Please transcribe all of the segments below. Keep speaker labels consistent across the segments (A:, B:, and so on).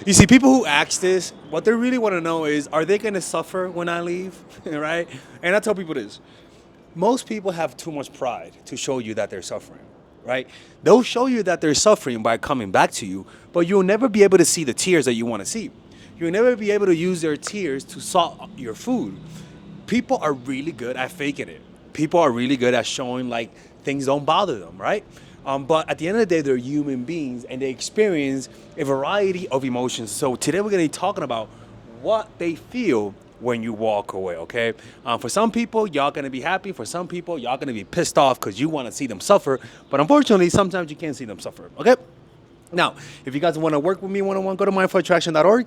A: You see, people who ask this, what they really want to know is, are they going to suffer when I leave? Right? And I tell people this. Most people have too much pride to show you that they're suffering, right? They'll show you that they're suffering by coming back to you, but you'll never be able to see the tears that you want to see. You'll never be able to use their tears to salt your food. People are really good at faking it. People are really good at showing like things don't bother them, right? But at the end of the day, they're human beings and they experience a variety of emotions. So today we're going to be talking about what they feel when you walk away, okay? For some people, y'all gonna be happy. For some people, y'all gonna be pissed off because you wanna see them suffer. But unfortunately, sometimes you can't see them suffer, okay? Now, if you guys want to work with me one-on-one, go to mindfulattraction.org.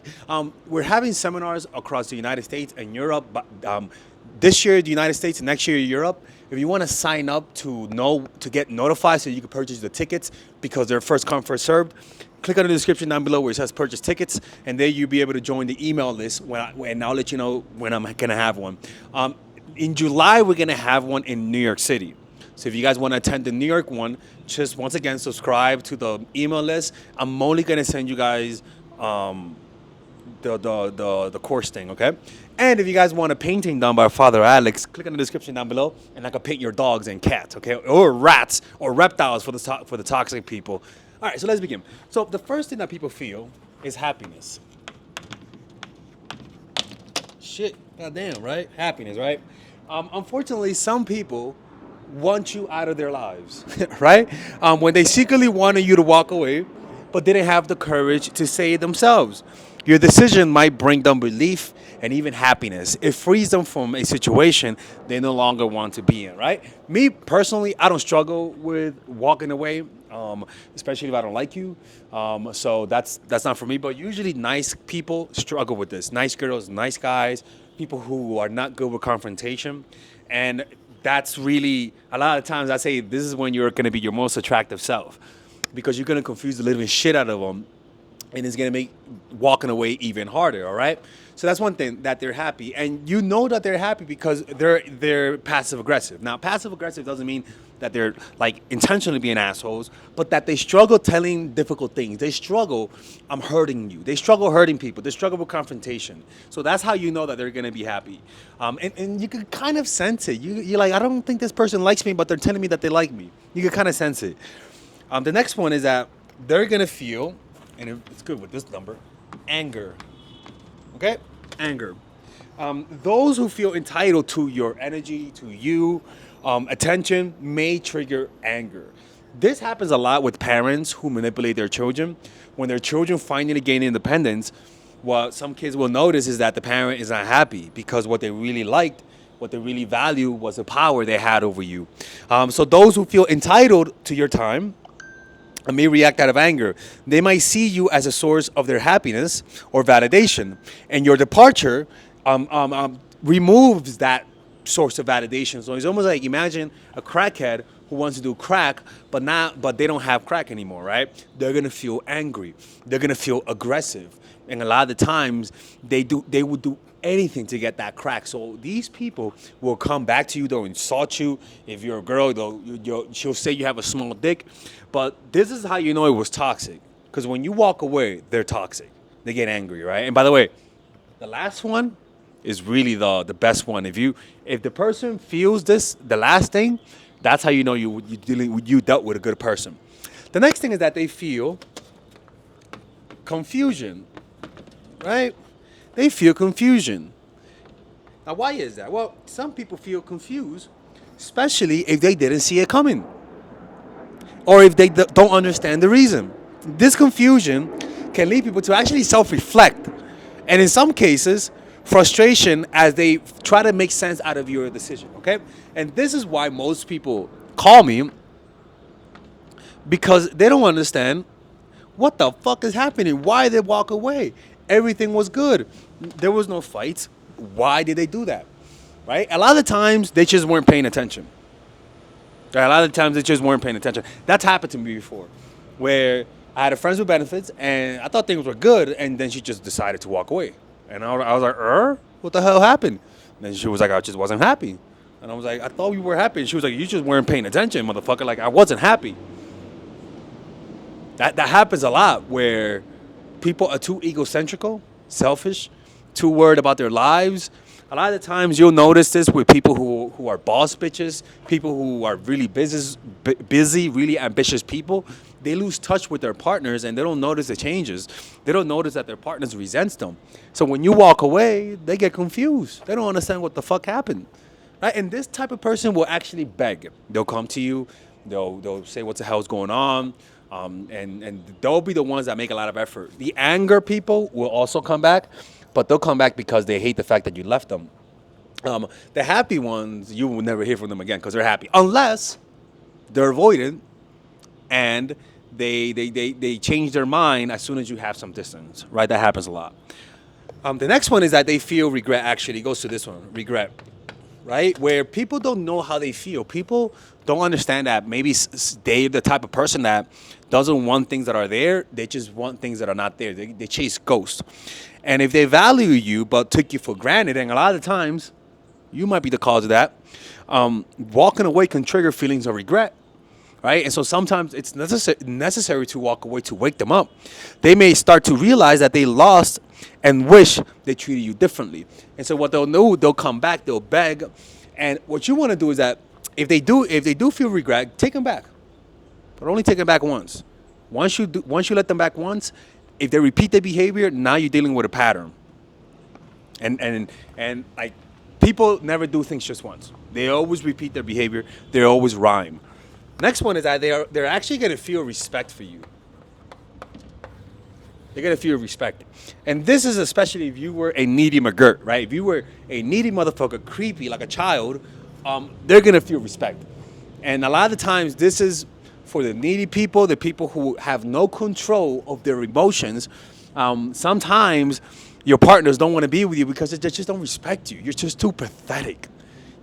A: We're having seminars across the United States and Europe. This year, the United States, and next year, Europe. If you want to sign up to get notified so you can purchase the tickets because they're first come, first served, click on the description down below where it says purchase tickets, and there you'll be able to join the email list and I'll let you know when I'm going to have one. In July, we're going to have one in New York City. So if you guys want to attend the New York one, just once again subscribe to the email list. I'm only gonna send you guys the course thing, okay? And if you guys want a painting done by Father Alex, click on the description down below, and I can paint your dogs and cats, okay, or rats or reptiles for the toxic people. All right, so let's begin. So the first thing that people feel is happiness. Shit, goddamn, right? Happiness, right? Unfortunately, some people want you out of their lives, right? When they secretly wanted you to walk away, but didn't have the courage to say it themselves. Your decision might bring them relief and even happiness. It frees them from a situation they no longer want to be in, right? Me personally, I don't struggle with walking away, especially if I don't like you. So that's not for me. But usually, nice people struggle with this. Nice girls, nice guys, people who are not good with confrontation, and that's really a lot of times I say this is when you're going to be your most attractive self because you're going to confuse the living shit out of them and it's going to make walking away even harder, all right? So that's one thing, that they're happy, and you know that they're happy because they're passive aggressive. Now passive aggressive doesn't mean that they're like intentionally being assholes, but that they struggle telling difficult things. They struggle hurting you. They struggle hurting people. They struggle with confrontation. So that's how you know that they're going to be happy. And you can kind of sense it. You're like, I don't think this person likes me, but they're telling me that they like me. You can kind of sense it. The next one is that they're going to feel, and it's good with this number, anger. Okay? Anger. Those who feel entitled to your energy, to you, attention, may trigger anger. This happens a lot with parents who manipulate their children. When their children finally gain independence, what some kids will notice is that the parent is not happy because what they really liked, what they really value was the power they had over you. So those who feel entitled to your time and may react out of anger. They might see you as a source of their happiness or validation, and your departure removes that source of validation. So it's almost like imagine a crackhead who wants to do crack, but they don't have crack anymore, right? They're gonna feel angry. They're gonna feel aggressive, and a lot of the times they would do anything to get that crack. So these people will come back to you. They'll insult you. If you're a girl, she'll say you have a small dick. But this is how you know it was toxic. Because when you walk away, they're toxic. They get angry, right? And by the way, the last one is really the best one. If the person feels this, the last thing, that's how you know you dealt with a good person. The next thing is that they feel confusion, right? They feel confusion. Now, why is that? Well, some people feel confused, especially if they didn't see it coming or if they don't understand the reason. This confusion can lead people to actually self-reflect, and in some cases, frustration as they try to make sense out of your decision, okay? And this is why most people call me because they don't understand what the fuck is happening. Why did they walk away? Everything was good. There was no fights. Why did they do that? Right? A lot of times they just weren't paying attention. Right? A lot of times they just weren't paying attention. That's happened to me before, where I had a friends with benefits and I thought things were good, and then she just decided to walk away. And I was like, what the hell happened? And then she was like, I just wasn't happy. And I was like, I thought we were happy. And she was like, you just weren't paying attention, motherfucker. Like, I wasn't happy. That happens a lot where people are too egocentrical, selfish, too worried about their lives. A lot of the times you'll notice this with people who are boss bitches, people who are really busy, really ambitious people. They lose touch with their partners and they don't notice the changes. They don't notice that their partners resents them. So when you walk away, they get confused. They don't understand what the fuck happened. Right? And this type of person will actually beg. They'll come to you. They'll say what the hell's going on. And they'll be the ones that make a lot of effort. The anger people will also come back, but they'll come back because they hate the fact that you left them. The happy ones, you will never hear from them again because they're happy. Unless they're avoidant and they change their mind as soon as you have some distance, right? That happens a lot. The next one is that they feel regret, actually. It goes to this one, regret, right? Where people don't know how they feel. People don't understand that maybe they're the type of person that doesn't want things that are there. They just want things that are not there. They chase ghosts. And if they value you but took you for granted, and a lot of the times you might be the cause of that, walking away can trigger feelings of regret, right? And so sometimes it's necessary to walk away to wake them up. They may start to realize that they lost and wish they treated you differently. And so what they'll do, they'll come back, they'll beg. And what you want to do is that if they do feel regret, take them back. But only take them back once. Once you let them back once, if they repeat their behavior, now you're dealing with a pattern. And like, people never do things just once. They always repeat their behavior. They always rhyme. Next one is that they're actually going to feel respect for you. They're going to feel respect. And this is especially if you were a needy McGirt, right? If you were a needy motherfucker, creepy like a child, they're going to feel respect. And a lot of times this is for the needy people, the people who have no control of their emotions. Sometimes your partners don't want to be with you because they just don't respect you. You're just too pathetic.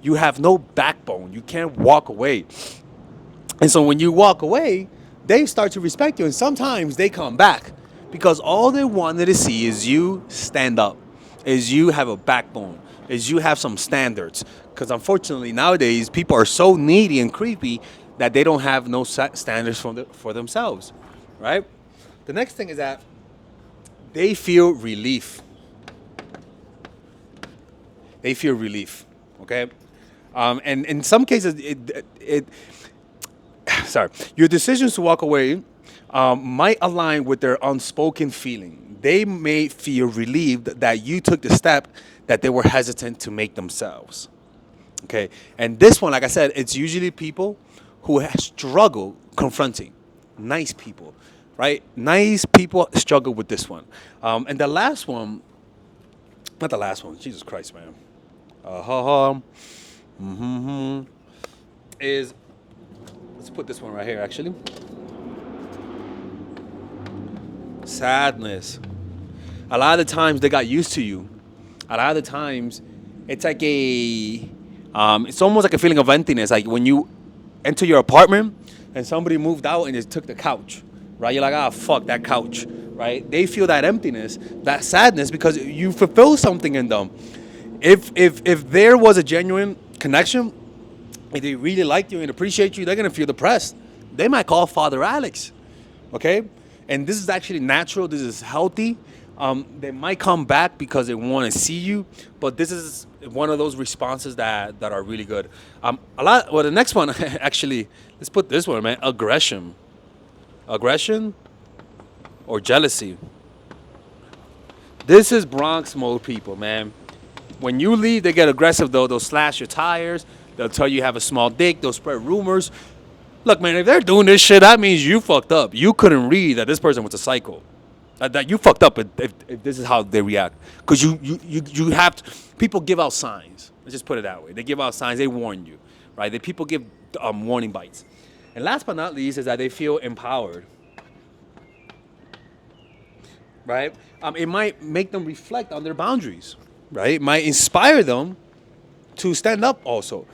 A: You have no backbone. You can't walk away. And so when you walk away, they start to respect you. And sometimes they come back because all they wanted to see is you stand up, is you have a backbone, is you have some standards. Because unfortunately nowadays people are so needy and creepy that they don't have no standards for themselves, right? The next thing is that they feel relief. They feel relief, okay? And in some cases, your decisions to walk away might align with their unspoken feeling. They may feel relieved that you took the step that they were hesitant to make themselves, okay? And this one, like I said, it's usually people who struggle confronting. Nice people, right? Nice people struggle with this one. And the last one, not the last one, Jesus Christ, man. Is, let's put this one right here, actually. Sadness. A lot of the times they got used to you. A lot of the times it's like it's almost like a feeling of emptiness. Like when you enter your apartment and somebody moved out and just took the couch, right? You're like, ah, fuck that couch, right? They feel that emptiness, that sadness because you fulfill something in them. If there was a genuine connection, if they really like you and appreciate you, they're gonna feel depressed. They might call Father Alex, okay? And this is actually natural. This is healthy. They might come back because they want to see you, but this is one of those responses that are really good. Well, the next one, actually, let's put this one, man. Aggression or jealousy. This is Bronx mode people, man. When you leave, they get aggressive though. They'll slash your tires. They'll tell you have a small dick. They'll spread rumors. Look, man, if they're doing this shit, that means you fucked up. You couldn't read that this person was a psycho. That you fucked up if this is how they react. Because you have to, people give out signs. Let's just put it that way. They give out signs. They warn you, right? People give warning bites. And last but not least is that they feel empowered, right? It might make them reflect on their boundaries, right? It might inspire them to stand up also,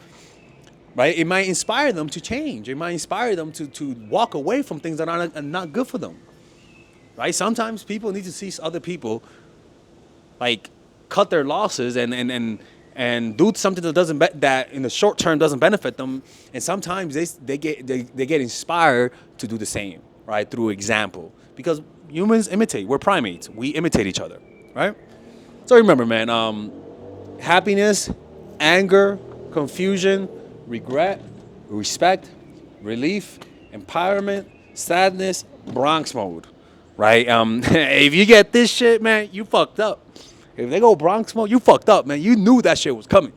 A: right? It might inspire them to change. It might inspire them to walk away from things that are not good for them. Right? Sometimes people need to see other people like cut their losses and do something that in the short term doesn't benefit them. And sometimes they get inspired to do the same, right? Through example. Because Humans imitate. We're primates. We imitate each other, right? So remember, man, happiness, anger, confusion, regret, respect, relief, empowerment, sadness, Bronx mode, right? If you get this shit, man, you fucked up. If they go Bronx mode, you fucked up, man. You knew that shit was coming.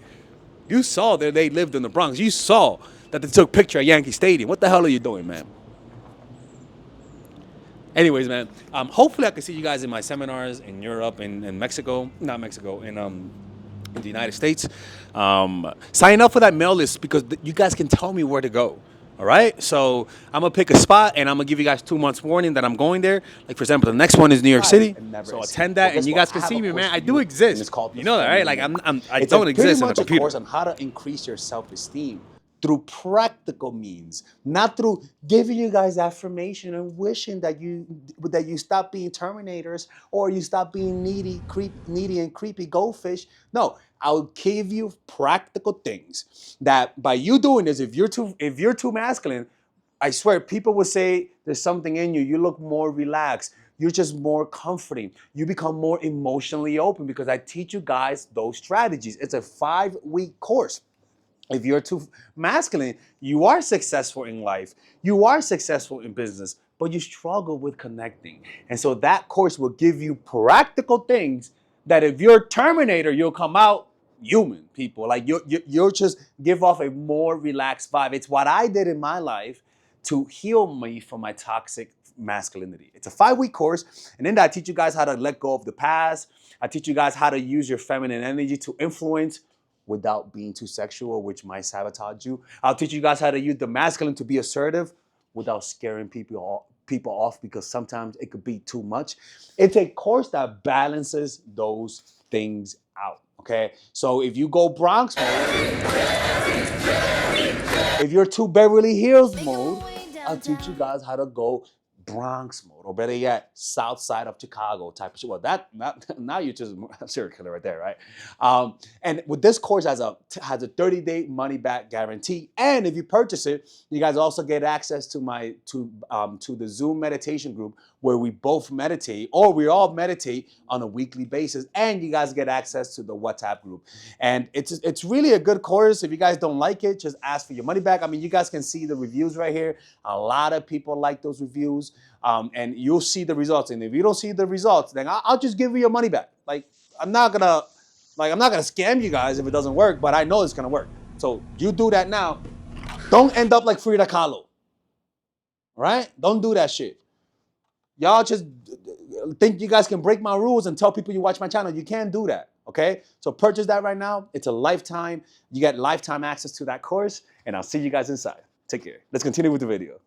A: You saw that they lived in the Bronx. You saw that they took picture at Yankee Stadium. What the hell are you doing, man? Anyways, man, hopefully I can see you guys in my seminars in Europe and in Mexico, not Mexico, in the United States. Sign up for that mail list because you guys can tell me where to go. All right, so I'm gonna pick a spot and I'm gonna give you guys 2 months warning that I'm going there. Like for example, the next one is New York City, so attend that and you guys can see me, man. I do exist. You know that, right? Like I don't exist in the computer.
B: It's a course on how to increase your self-esteem through practical means, not through giving you guys affirmation and wishing that you stop being terminators or you stop being needy and creepy goldfish. No, I'll give you practical things that by you doing this, if you're too masculine, I swear people will say there's something in you. You look more relaxed. You're just more comforting. You become more emotionally open because I teach you guys those strategies. It's a 5-week course. If you're too masculine, you are successful in life, you are successful in business, but you struggle with connecting. And so that course will give you practical things that if you're a Terminator, you'll come out human, people. Like you'll just give off a more relaxed vibe. It's what I did in my life to heal me from my toxic masculinity. It's a 5-week course. And in that, I teach you guys how to let go of the past. I teach you guys how to use your feminine energy to influence without being too sexual, which might sabotage you. I'll teach you guys how to use the masculine to be assertive without scaring people off because sometimes it could be too much. It's a course that balances those things out, okay? So if you go Bronx mode, if you're too Beverly Hills mode, I'll teach you guys how to go Bronx mode, or better yet, south side of Chicago type of shit. Well, now you're just a serial killer right there, right? And with this course has a 30-day money back guarantee, and if you purchase it, you guys also get access to the Zoom meditation group where we both meditate, or we all meditate on a weekly basis, and you guys get access to the WhatsApp group. And it's really a good course. If you guys don't like it, just ask for your money back. I mean, you guys can see the reviews right here. A lot of people like those reviews. And you'll see the results. And if you don't see the results, then I'll just give you your money back. I'm not gonna scam you guys if it doesn't work, but I know it's gonna work. So you do that now. Don't end up like Frida Kahlo. All right? Don't do that shit. Y'all just think you guys can break my rules and tell people you watch my channel. You can't do that. Okay? So purchase that right now. It's a lifetime. You get lifetime access to that course, and I'll see you guys inside. Take care. Let's continue with the video.